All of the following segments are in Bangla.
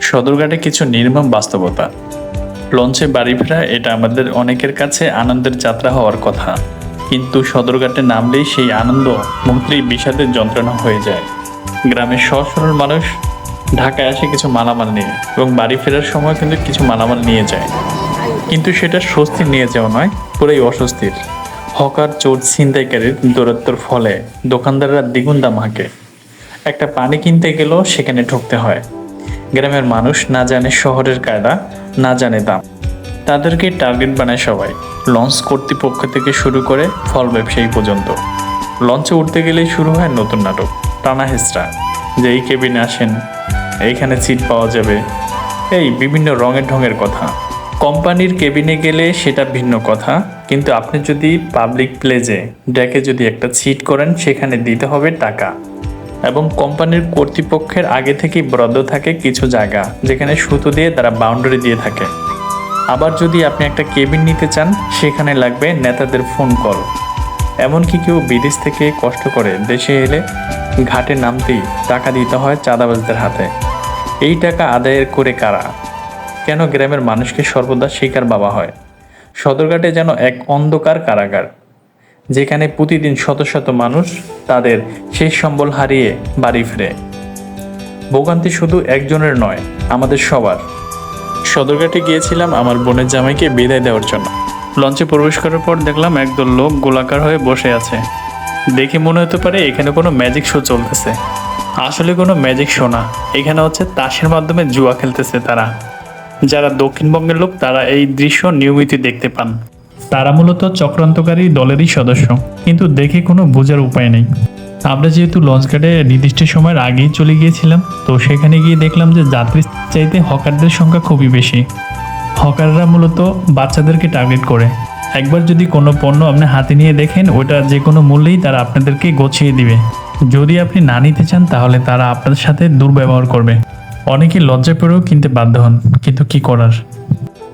সদরঘাটে কিছু নির্মম বাস্তবতা। লঞ্চে বাড়ি ফেরা এটা আমাদের অনেকের কাছে আনন্দের যাত্রা হওয়ার কথা, কিন্তু সদরঘাটে নামলেই সেই আনন্দ মুহূর্তেই বিষাদের যন্ত্রণা হয়ে যায়। গ্রামের সহজ সরল মানুষ ঢাকায় আসে কিছু মালামাল নিয়ে এবং বাড়ি ফেরার সময় কিন্তু কিছু মালামাল নিয়ে যায়, কিন্তু সেটা স্বস্তি নিয়ে যাওয়া নয়, পুরোই অস্বস্তির। হকার, চোর, ছিনতাইকারীর দৌরাত্ম্যের ফলে দোকানদাররা দ্বিগুণ দাম হাঁকে। একটা পানি কিনতে গেলেও সেখানে ঠকতে হয়। গ্রামের মানুষ না জানে শহরের কায়দা, না জানে দাম। তাদেরকে টার্গেট বানায় সবাই, লঞ্চ কর্তৃপক্ষ থেকে শুরু করে ফল ব্যবসায়ী পর্যন্ত। লঞ্চে উঠতে গেলেই শুরু হয় নতুন নাটক, টানা হেঁচড়া, যে এই কেবিনে আসেন, এইখানে সিট পাওয়া যাবে, এই বিভিন্ন রঙের ঢঙের কথা। কোম্পানির কেবিনে গেলে সেটা ভিন্ন কথা, কিন্তু আপনি যদি পাবলিক প্লেজে ডেকে যদি একটা সিট করেন, সেখানে দিতে হবে টাকা। এবং কোম্পানির কর্তৃপক্ষের আগে থেকেই বরাদ্দ থাকে কিছু জায়গা, যেখানে সুতো দিয়ে তারা বাউন্ডারি দিয়ে থাকে। আবার যদি আপনি একটা কেবিন নিতে চান, সেখানে লাগবে নেতাদের ফোন কল। এমনকি কেউ বিদেশ থেকে কষ্ট করে দেশে এলে ঘাটে নামতেই টাকা দিতে হয় চাঁদাবাজদের হাতে। এই টাকা আদায়ের করে কারা? কেন গ্রামের মানুষকে সর্বদা শিকার ভাবা হয়? সদরঘাটে যেন এক অন্ধকার কারাগার, যেখানে প্রতিদিন শত শত মানুষ তাদের শেষ সম্বল হারিয়ে বাড়ি ফিরে। ভোগান্তি শুধু একজনের নয়, আমাদের সবার। সদরঘাটে গিয়েছিলাম আমার বোনের জামাইকে বিদায় দেওয়ার জন্য। লঞ্চে প্রবেশ করার পর দেখলাম একদল লোক গোলাকার হয়ে বসে আছে। দেখে মনে হতে পারে এখানে কোনো ম্যাজিক শো চলতেছে। আসলে কোনো ম্যাজিক শো না, এখানে হচ্ছে তাসের মাধ্যমে জুয়া খেলতেছে তারা। যারা দক্ষিণবঙ্গের লোক তারা এই দৃশ্য নিয়মিত দেখতে পান। তারা মূলত চক্রান্তকারী দলেরই সদস্য, কিন্তু দেখে কোনো বোঝার উপায় নেই। আমরা যেহেতু লঞ্চঘাটে নির্দিষ্ট সময়ের আগেই চলে গিয়েছিলাম, তো সেখানে গিয়ে দেখলাম যে যাত্রীর চাইতে হকারদের সংখ্যা খুবই বেশি। হকাররা মূলত বাচ্চাদেরকে টার্গেট করে। একবার যদি কোনো পণ্য আপনি হাতে নিয়ে দেখেন, ওটা যে কোনো মূল্যেই তারা আপনাদেরকে গছিয়ে দিবে। যদি আপনি না নিতে চান, তাহলে তারা আপনাদের সাথে দুর্ব্যবহার করবে। অনেকে লজ্জা পেয়েও কিনতে বাধ্য হন, কিন্তু কি করার।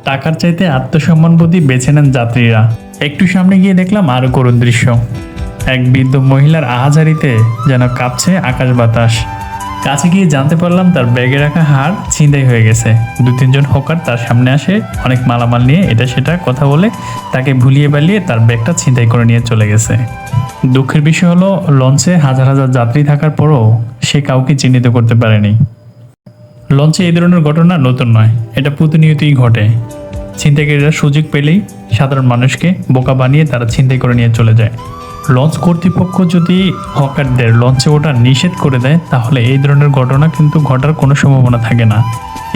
টাকার চাইতে আত্মসম্মানবোধই বেছে নেন যাত্রীরা। একটু সামনে গিয়ে দেখলাম আরও করুণ দৃশ্য। এক বৃদ্ধ মহিলার আহাজারিতে যেন কাঁপছে আকাশ বাতাস। কাছে গিয়ে জানতে পারলাম তার ব্যাগে রাখা হার ছিনতাই হয়ে গেছে। 2-3 জন হকার তার সামনে আসে অনেক মালামাল নিয়ে, এটা সেটা কথা বলে তাকে ভুলিয়ে বালিয়ে তার ব্যাগটা ছিনতাই করে নিয়ে চলে গেছে। দুঃখের বিষয় হলো, লঞ্চে হাজার হাজার যাত্রী থাকার পরও সে কাউকে চিহ্নিত করতে পারেনি। লঞ্চে এই ধরনের ঘটনা নতুন নয়, এটা প্রতিনিয়তই ঘটে। ছিনতাইকারীরা সুযোগ পেলেই সাধারণ মানুষকে বোকা বানিয়ে তারা ছিনতাই করে নিয়ে চলে যায়। লঞ্চ কর্তৃপক্ষ যদি হকারদের লঞ্চে ওঠা নিষেধ করে দেয়, তাহলে এই ধরনের ঘটনা কিন্তু ঘটার কোনো সম্ভাবনা থাকে না।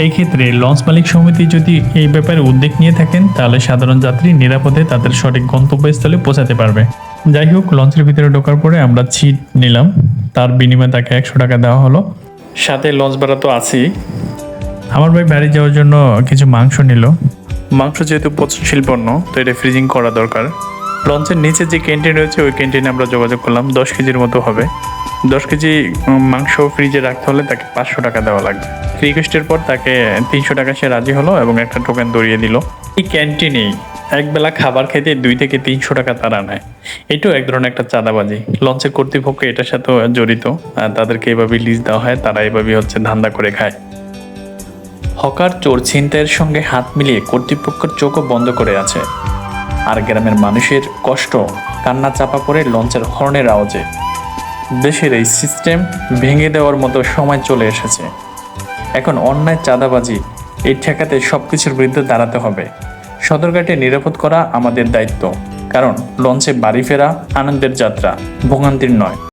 এই ক্ষেত্রে লঞ্চ মালিক সমিতি যদি এই ব্যাপারে উদ্যোগ নিয়ে থাকেন, তাহলে সাধারণ যাত্রী নিরাপদে তাদের সঠিক গন্তব্যস্থলে পৌঁছাতে পারবে। যাই হোক, লঞ্চের ভিতরে ঢোকার পরে আমরা সিট নিলাম, তার বিনিময়ে তাকে 100 টাকা দেওয়া হলো। সাথে লঞ্চ ভাড়া তো আছেই। আমার ভাই বাড়ি যাওয়ার জন্য কিছু মাংস নিল। মাংস যেহেতু পচনশীল পণ্য, তো এটা ফ্রিজিং করা দরকার। লঞ্চের নিচে যে ক্যান্টিন রয়েছে, ওই ক্যান্টিনে আমরা যোগাযোগ করলাম। 10 কেজির মতো হবে। 10 কেজি মাংস ফ্রিজে রাখতে হলে তাকে 500 টাকা দেওয়া লাগবে। রিকোয়েস্টের পর তাকে 300 টাকা সে রাজি হলো এবং একটা টোকেন ধরিয়ে দিল। এই ক্যান্টিনেই একবেলা খাবার খেতে 2 থেকে 300 টাকা তারা নেয়। এটাও এক ধরনের একটা চাঁদাবাজি। লঞ্চের কর্তৃপক্ষ এটার সাথে জড়িত, তাদেরকে এভাবে লিজ দেওয়া হয়, তারা এভাবে ধান্দা করে খায়। হকার, চোর, ছিনতাইয়ের সঙ্গে হাত মিলিয়ে কর্তৃপক্ষের চোখও বন্ধ করে আছে। আর গ্রামের মানুষের কষ্ট কান্না চাপা পড়ে লঞ্চের হর্নের আওয়াজে। দেশের এই সিস্টেম ভেঙে দেওয়ার মতো সময় চলে এসেছে। এখন অন্যায়, চাঁদাবাজি এই ঠেকাতে সবকিছুর বিরুদ্ধে দাঁড়াতে হবে। সদরঘাটে নিরাপদ করা আমাদের দায়িত্ব, কারণ লঞ্চে বাড়ি ফেরা আনন্দের যাত্রা, ভোগান্তির নয়।